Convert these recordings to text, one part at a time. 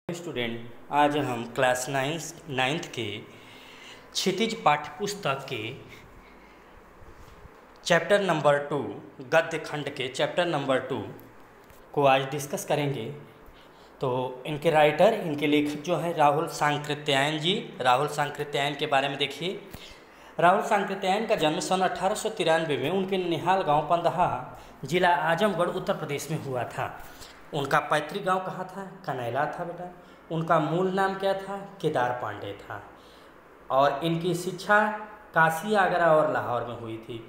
Student, आज हम class ninth के क्षितिज पाठ्य पुस्तक के चैप्टर नंबर 2 गद्य खंड के चैप्टर नंबर 2 को आज डिस्कस करेंगे। तो इनके राइटर, इनके लेखक जो है राहुल सांकृत्यायन जी। राहुल सांकृत्यायन के बारे में देखिए। राहुल सांकृत्यायन का जन्म सन 1893 में उनके निहाल गांव पंदहा, जिला आजमगढ़, उत्तर प्रदेश में हुआ था। उनका पैतृक गांव कहाँ था? कनैला था बेटा। उनका मूल नाम क्या था? केदार पांडे था। और इनकी शिक्षा काशी, आगरा और लाहौर में हुई थी।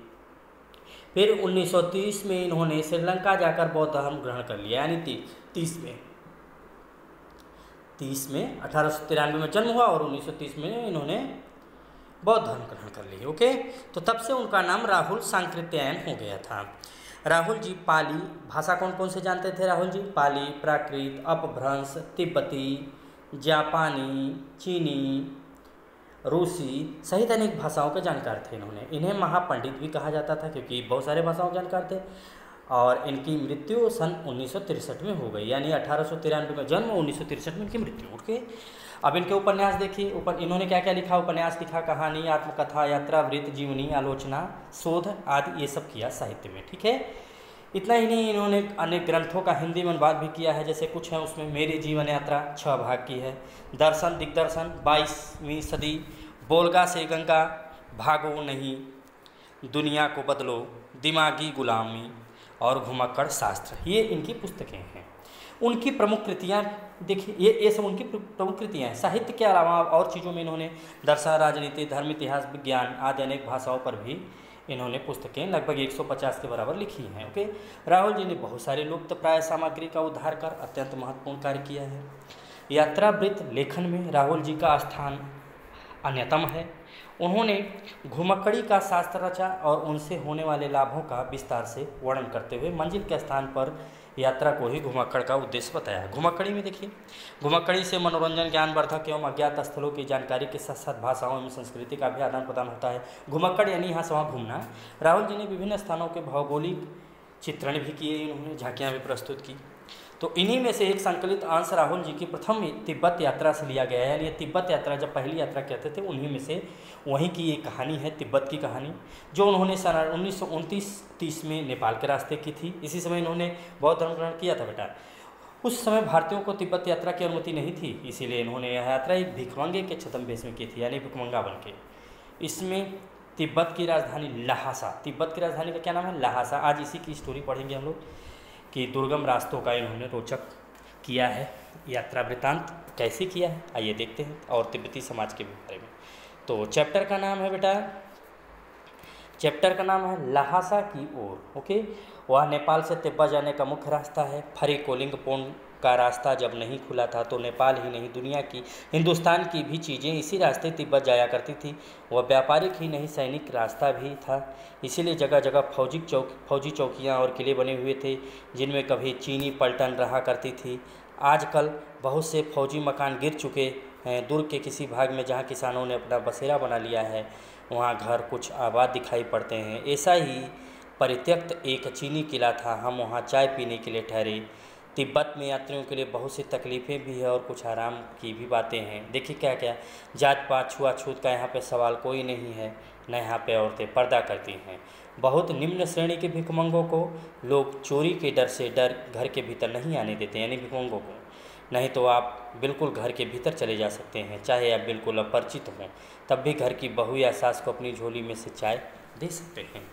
फिर 1930 में इन्होंने श्रीलंका जाकर बौद्ध धर्म ग्रहण कर लिया, यानी 30 में 1893 में जन्म हुआ और 1930 में इन्होंने बौद्ध धर्म ग्रहण कर लिया। ओके, तो तब से उनका नाम राहुल सांकृत्यायन हो गया था। राहुल जी पाली भाषा कौन कौन से जानते थे? राहुल जी पाली, प्राकृत, अपभ्रंश, तिब्बती, जापानी, चीनी, रूसी सहित अनेक भाषाओं के जानकार थे। इन्हें महापंडित भी कहा जाता था क्योंकि बहुत सारे भाषाओं के जानकार थे। और इनकी मृत्यु सन 1963 में हो गई, यानी 1893 में जन्म, 1963 में इनकी मृत्यु। ओके, अब इनके उपन्यास देखिए। इन्होंने क्या क्या लिखा? उपन्यास लिखा, कहानी, आत्मकथा, यात्रा, वृत्त, जीवनी, आलोचना, शोध आदि ये सब किया साहित्य में। ठीक है, इतना ही नहीं, इन्होंने अनेक ग्रंथों का हिंदी में अनुवाद भी किया है। जैसे कुछ है उसमें मेरी जीवन यात्रा 6 भाग की है, दर्शन दिग्दर्शन 22वीं सदी, बोलगा से गंगा, भागो नहीं, दुनिया को बदलो, दिमागी गुलामी और घुमक्कड़ शास्त्र, ये इनकी पुस्तकें हैं। उनकी प्रमुख कृतियाँ देखिए, ये सब उनकी प्रमुख कृतियाँ हैं। साहित्य के अलावा और चीज़ों में इन्होंने दर्शन, राजनीति, धर्म, इतिहास, विज्ञान आदि अनेक भाषाओं पर भी इन्होंने पुस्तकें लगभग 150 के बराबर लिखी हैं। ओके, राहुल जी ने बहुत सारे लुप्त प्राय सामग्री का उद्धार कर अत्यंत महत्वपूर्ण कार्य किया है। यात्रा वृत्त लेखन में राहुल जी का स्थान अन्यतम है। उन्होंने घुमक्कड़ी का शास्त्र रचा और उनसे होने वाले लाभों का विस्तार से वर्णन करते हुए मंजिल के स्थान पर यात्रा को ही घुमक्कड़ का उद्देश्य बताया है। घुमक्कड़ी में देखिए, घुमक्कड़ी से मनोरंजन, ज्ञानवर्धक एवं अज्ञात स्थलों की जानकारी के साथ साथ भाषाओं एवं संस्कृति का भी आदान प्रदान होता है। घुमक्कड़ यानी यहाँ से वहाँ घूमना। राहुल जी ने विभिन्न स्थानों के भौगोलिक चित्रण भी किए, इन्होंने झांकियाँ भी प्रस्तुत की। तो इन्हीं में से एक संकलित अंश राहुल जी की प्रथम तिब्बत यात्रा से लिया गया है। ये तिब्बत यात्रा जब पहली यात्रा कहते थे, उन्हीं में से वहीं की एक कहानी है, तिब्बत की कहानी, जो उन्होंने सन 1929-30 में नेपाल के रास्ते की थी। इसी समय इन्होंने बौद्ध धर्म ग्रहण किया था बेटा। उस समय भारतीयों को तिब्बत यात्रा की अनुमति नहीं थी, इसीलिए इन्होंने यह यात्रा एक भिखमंगे के छद्म में की थी, यानी भिखमंगा बन के। इसमें तिब्बत की राजधानी लहासा, तिब्बत की राजधानी का क्या नाम है? लहासा। आज इसी की स्टोरी पढ़ेंगे हम लोग कि दुर्गम रास्तों का इन्होंने रोचक किया है। यात्रा वृत्तांत कैसे किया है, आइए देखते हैं, और तिब्बती समाज के बारे में। तो चैप्टर का नाम है बेटा, चैप्टर का नाम है लहासा की ओर। ओके, वह नेपाल से तिब्बत जाने का मुख्य रास्ता है। फरी कोलिंगपोंड का रास्ता जब नहीं खुला था तो नेपाल ही नहीं, दुनिया की, हिंदुस्तान की भी चीज़ें इसी रास्ते तिब्बत जाया करती थी। वह व्यापारिक ही नहीं, सैनिक रास्ता भी था। इसीलिए जगह जगह फौजी चौकियाँ और किले बने हुए थे, जिनमें कभी चीनी पलटन रहा करती थी। आजकल बहुत से फौजी मकान गिर चुके हैं। दुर्ग के किसी भाग में जहाँ किसानों ने अपना बसेरा बना लिया है, वहाँ घर कुछ आबाद दिखाई पड़ते हैं। ऐसा ही परित्यक्त एक चीनी किला था, हम वहाँ चाय पीने के लिए ठहरे। तिब्बत में यात्रियों के लिए बहुत सी तकलीफ़ें भी है और कुछ आराम की भी बातें हैं। देखिए क्या क्या, जात पात छुआछूत का यहाँ पे सवाल कोई नहीं है, न यहाँ पे औरतें पर्दा करती हैं। बहुत निम्न श्रेणी के भिखमंगों को लोग चोरी के डर से घर के भीतर नहीं आने देते, यानी भिखमंगों को। नहीं तो आप बिल्कुल घर के भीतर चले जा सकते हैं, चाहे आप बिल्कुल अपरिचित हों, तब भी घर की बहू या सास को अपनी झोली में से चाय दे सकते हैं।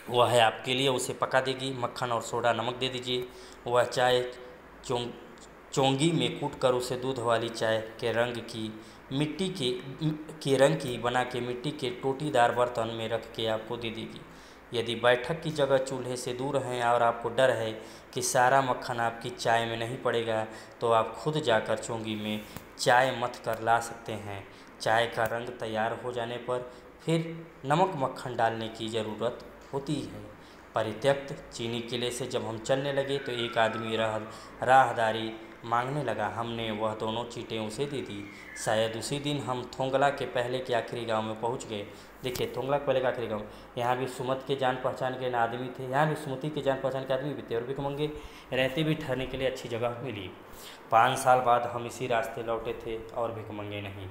वह है आपके लिए, उसे पका देगी। मक्खन और सोडा नमक दे दीजिए। वह चाय चोंगी में कूट कर उसे दूध वाली चाय के रंग की, मिट्टी के रंग की बना के मिट्टी के टोटीदार बर्तन में रख के आपको दे देगी। यदि बैठक की जगह चूल्हे से दूर हैं और आपको डर है कि सारा मक्खन आपकी चाय में नहीं पड़ेगा, तो आप खुद जाकर चोंगी में चाय मथ कर ला सकते हैं। चाय का रंग तैयार हो जाने पर फिर नमक मक्खन डालने की ज़रूरत होती है। परित्यक्त चीनी किले से जब हम चलने लगे तो एक आदमी राहदारी मांगने लगा। हमने वह दोनों चीटें उसे दे दी। शायद उसी दिन हम थोंगला के पहले के आखिरी गांव में पहुंच गए। देखिए, थोंगला के पहले का आखिरी गांव, यहाँ भी सुमत के जान पहचान के आदमी थे, यहाँ भी सुमति के जान पहचान के आदमी भी थे और भिखमंगे रहते भी ठहरने के लिए अच्छी जगह मिली। 5 साल बाद हम इसी रास्ते लौटे थे और भिखमंगे नहीं,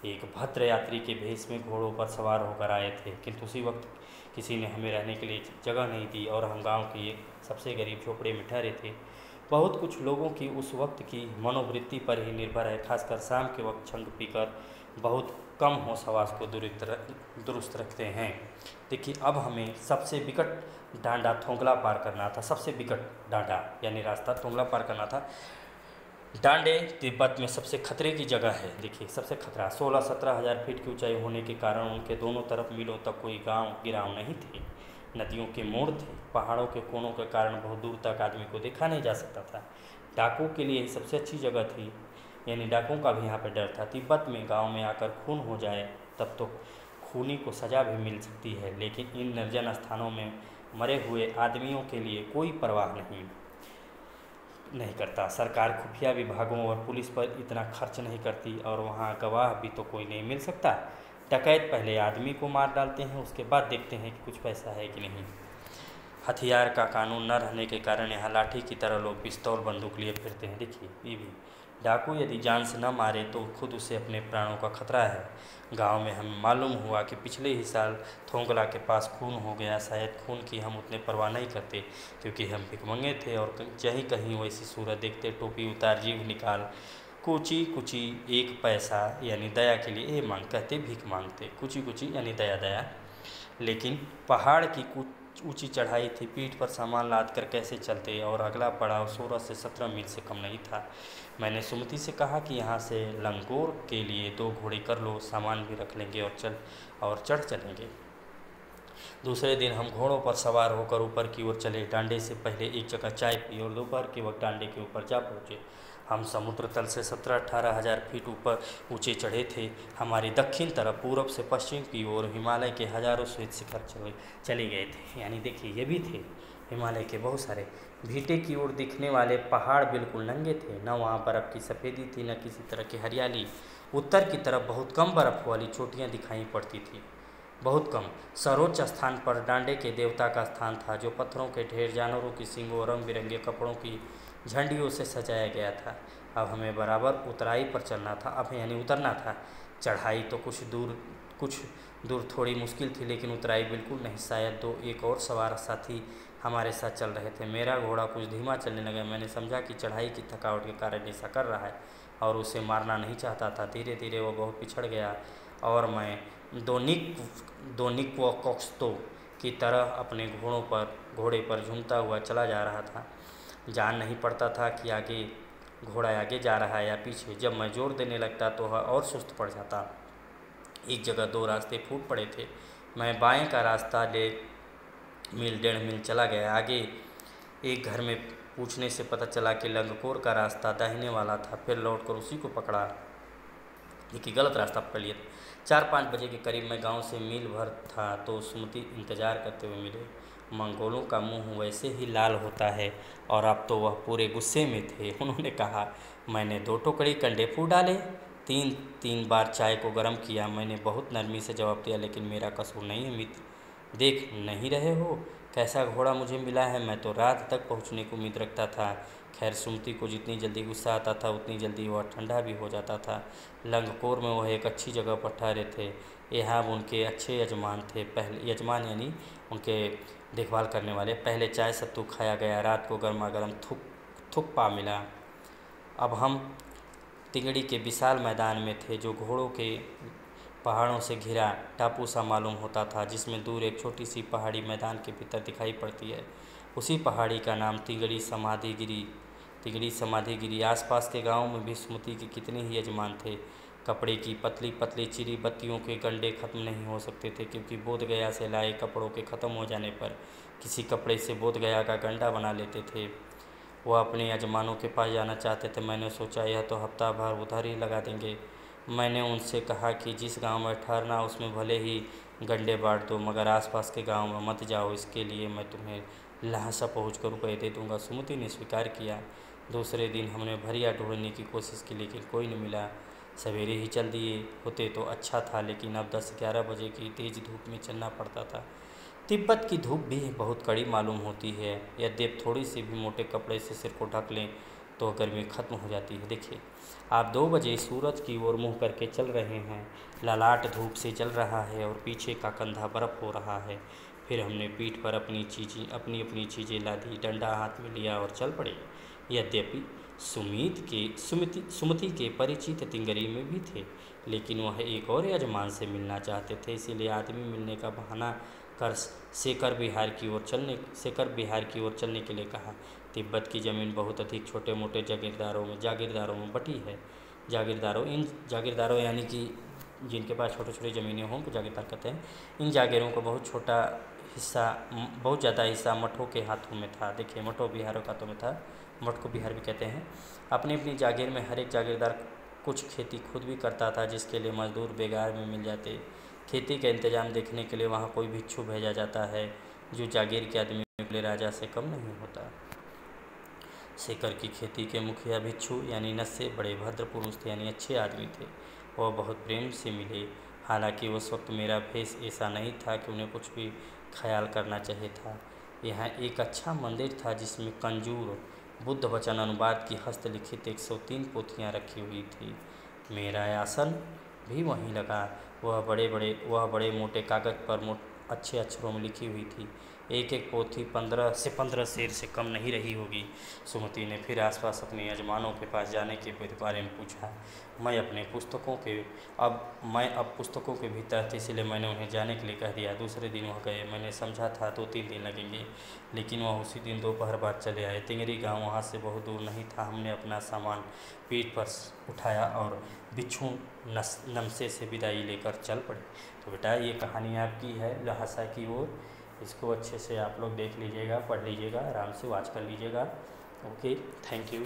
एक भद्र यात्री के भेष में घोड़ों पर सवार होकर आए थे, किंतु उसी वक्त किसी ने हमें रहने के लिए जगह नहीं दी और हम गांव के एक सबसे गरीब झोपड़े में ठहरे थे। बहुत कुछ लोगों की उस वक्त की मनोवृत्ति पर ही निर्भर है, खासकर शाम के वक्त छंग पीकर बहुत कम होश हवास को दुरुस्त रखते हैं। देखिए, अब हमें सबसे विकट डांडा थोंगला पार करना था। सबसे विकट डांडा यानी रास्ता थोंगला पार करना था। डांडे तिब्बत में सबसे खतरे की जगह है। देखिए, सबसे खतरा 16-17 हज़ार फीट की ऊंचाई होने के कारण उनके दोनों तरफ मीलों तक कोई गांव गिराव नहीं थे। नदियों के मोड़ थे। पहाड़ों के कोनों के कारण बहुत दूर तक आदमी को देखा नहीं जा सकता था। डाकुओं के लिए सबसे अच्छी जगह थी, यानी डाकुओं का भी यहाँ पर डर था। तिब्बत में गांव में आकर खून हो जाए तब तो खूनी को सज़ा भी मिल सकती है, लेकिन इन निर्जन स्थानों में मरे हुए आदमियों के लिए कोई परवाह नहीं करता। सरकार खुफिया विभागों और पुलिस पर इतना खर्च नहीं करती और वहाँ गवाह भी तो कोई नहीं मिल सकता। डकैत पहले आदमी को मार डालते हैं, उसके बाद देखते हैं कि कुछ पैसा है कि नहीं। हथियार का कानून न रहने के कारण यहाँ लाठी की तरह लोग पिस्तौल बंदूक लिए फिरते हैं। देखिए, ये भी डाकू यदि जान से न मारे तो खुद उसे अपने प्राणों का खतरा है। गांव में हमें मालूम हुआ कि पिछले ही साल थोंगला के पास खून हो गया। शायद खून की हम उतने परवाह नहीं करते क्योंकि हम भिखमंगे थे और जहीं कहीं वैसी सूरत देखते टोपी उतार जीभ निकाल कुची कुची 1 पैसा यानी दया के लिए मांग कहते भीख मांगते। कुची कुची यानी दया दया। लेकिन पहाड़ की ऊंची चढ़ाई थी, पीठ पर सामान लाद कर कैसे चलते और अगला पड़ाव 16 से 17 मील से कम नहीं था। मैंने सुमति से कहा कि यहाँ से लंगोर के लिए 2 घोड़े कर लो, सामान भी रख लेंगे और चढ़ चलेंगे। दूसरे दिन हम घोड़ों पर सवार होकर ऊपर की ओर चले। डांडे से पहले एक जगह चाय पी और दोपहर के वक्त डांडे के ऊपर जा पहुँचे। हम समुद्र तल से 17-18 हज़ार फीट ऊपर ऊंचे चढ़े थे। हमारी दक्षिण तरफ पूरब से पश्चिम की ओर हिमालय के हजारों श्वेत शिखर चले गए थे। यानी देखिए, ये भी थे हिमालय के बहुत सारे। भीटे की ओर दिखने वाले पहाड़ बिल्कुल नंगे थे, न वहाँ बर्फ़ की सफ़ेदी थी न किसी तरह की हरियाली। उत्तर की तरफ बहुत कम बर्फ़ वाली चोटियाँ दिखाई पड़ती थी, बहुत कम। सर्वोच्च स्थान पर डांडे के देवता का स्थान था, जो पत्थरों के ढेर, जानवरों की सींगों और रंग बिरंगे कपड़ों की झंडियों से सजाया गया था। अब हमें बराबर उतराई पर चलना था, अब यानी उतरना था। चढ़ाई तो कुछ दूर थोड़ी मुश्किल थी, लेकिन उतराई बिल्कुल नहीं। शायद एक और सवार साथी हमारे साथ चल रहे थे। मेरा घोड़ा कुछ धीमा चलने लगा। मैंने समझा कि चढ़ाई की थकावट के कारण ऐसा कर रहा है और उसे मारना नहीं चाहता था। धीरे धीरे वह बहुत पिछड़ गया और मैं दोनिक व कोक्स्तो की तरह अपने घोड़े पर झूमता हुआ चला जा रहा था। जान नहीं पड़ता था कि घोड़ा आगे जा रहा है या पीछे। जब मैं जोर देने लगता तो वह और सुस्त पड़ जाता। एक जगह 2 रास्ते फूट पड़े थे। मैं बाएं का रास्ता ले 1.5 मील चला गया। आगे एक घर में पूछने से पता चला कि लंगकोर का रास्ता दाहिने वाला था। फिर लौटकर उसी को पकड़ा, लेकिन गलत रास्ता पकड़ लिया। 4-5 बजे के करीब मैं गांव से मील भर था तो सुमति इंतजार करते हुए मिले। मंगोलों का मुंह वैसे ही लाल होता है और अब तो वह पूरे गुस्से में थे। उन्होंने कहा, मैंने 2 टोकरी कंडे फूट डाले, 3 बार चाय को गर्म किया। मैंने बहुत नरमी से जवाब दिया, लेकिन मेरा कसूर नहीं है मित्र। देख नहीं रहे हो कैसा घोड़ा मुझे मिला है। मैं तो रात तक पहुंचने की उम्मीद रखता था। खैर, सुमति को जितनी जल्दी गुस्सा आता था उतनी जल्दी वह ठंडा भी हो जाता था। लंगकोर में वह एक अच्छी जगह पर ठहरे थे। यहाँ उनके अच्छे यजमान थे। पहले यजमान यानी उनके देखभाल करने वाले। पहले चाय सत्तू खाया गया। रात को गर्मा गर्म थुक्पा मिला। अब हम तिंगड़ी के विशाल मैदान में थे, जो घोड़ों के पहाड़ों से घिरा टापू सा मालूम होता था, जिसमें दूर एक छोटी सी पहाड़ी मैदान के भीतर दिखाई पड़ती है। उसी पहाड़ी का नाम तिंगड़ी समाधिगिरी। आसपास के गांवों में भी सुमति के कितने ही यजमान थे। कपड़े की पतली पतली चिरी बत्तियों के गंडे खत्म नहीं हो सकते थे, क्योंकि बोधगया से लाए कपड़ों के ख़त्म हो जाने पर किसी कपड़े से बोधगया का गंडा बना लेते थे। वह अपने यजमानों के पास जाना चाहते थे। मैंने सोचा यह तो हफ्ता भर उधर ही लगा देंगे। मैंने उनसे कहा कि जिस गांव में ठहरना उसमें भले ही गंडे बांट दो, मगर आसपास के गांव में मत जाओ। इसके लिए मैं तुम्हें लहासा पहुँच कर रुपये दे दूँगा। सुमति ने स्वीकार किया। दूसरे दिन हमने भरिया ढूंढने की कोशिश की लेकिन कोई नहीं मिला। सवेरे ही चल दिए होते तो अच्छा था, लेकिन अब 10-11 बजे की तेज़ धूप में चलना पड़ता था। तिब्बत की धूप भी बहुत कड़ी मालूम होती है। यद्यपि थोड़ी सी भी मोटे कपड़े से सिर को ढक लें तो गर्मी खत्म हो जाती है। देखिए, आप 2 बजे सूरज की ओर मुँह करके चल रहे हैं, ललाट धूप से जल रहा है और पीछे का कंधा बर्फ़ हो रहा है। फिर हमने पीठ पर अपनी अपनी चीज़ें लादी, डंडा हाथ में लिया और चल पड़े। यद्यपि सुमति के परिचित तिंगरी में भी थे, लेकिन वह एक और यजमान से मिलना चाहते थे, इसीलिए आदमी मिलने का बहाना कर शेखर बिहार की ओर चलने के लिए कहा। तिब्बत की ज़मीन बहुत अधिक छोटे मोटे जागीरदारों में बटी है। जागीरदारों यानी कि जिनके पास छोटे छोटे ज़मीनें हों उनको जागीरदार कहते हैं। इन जागीरों को बहुत ज़्यादा हिस्सा मठों के हाथों में था। देखिए, मठों बिहारों के हाथों में था, मठ को बिहार भी कहते हैं। अपनी अपनी जागीर में हर एक जागीरदार कुछ खेती खुद भी करता था, जिसके लिए मजदूर बेगार में मिल जाते। खेती का इंतजाम देखने के लिए वहाँ कोई भिक्षु भेजा जाता है, जो जागीर के आदमी के लिए राजा से कम नहीं होता। शेखर की खेती के मुखिया भिक्षु यानी नस्से बड़े भद्र पुरुष थे, यानी अच्छे आदमी थे। वह बहुत प्रेम से मिले। हालांकि उस वक्त मेरा भेष ऐसा नहीं था कि उन्हें कुछ भी ख्याल करना चाहिए था। यहाँ एक अच्छा मंदिर था जिसमें कंजूर बुद्ध वचन अनुवाद की हस्तलिखित 103 पोथियाँ रखी हुई थी। मेरा आसन भी वहीं लगा। वह बड़े मोटे कागज़ पर अच्छे अक्षरों में लिखी हुई थी। एक एक पोथी 15 शेर से कम नहीं रही होगी। सुमति ने फिर आसपास अपने यजमानों के पास जाने के बारे में पूछा। मैं अब पुस्तकों के भीतर थी, इसलिए मैंने उन्हें जाने के लिए कह दिया। दूसरे दिन वह गए। मैंने समझा था 2-3 दिन लगेंगे, लेकिन वह उसी दिन दोपहर बाद चले आए। तिंगरी गांव वहाँ से बहुत दूर नहीं था। हमने अपना सामान पीठ पर उठाया और बिच्छू नमसे से विदाई लेकर चल पड़े। तो बेटा, ये कहानी आपकी है लहासा की ओर। इसको अच्छे से आप लोग देख लीजिएगा, पढ़ लीजिएगा, आराम से वॉच कर लीजिएगा। Okay, thank you.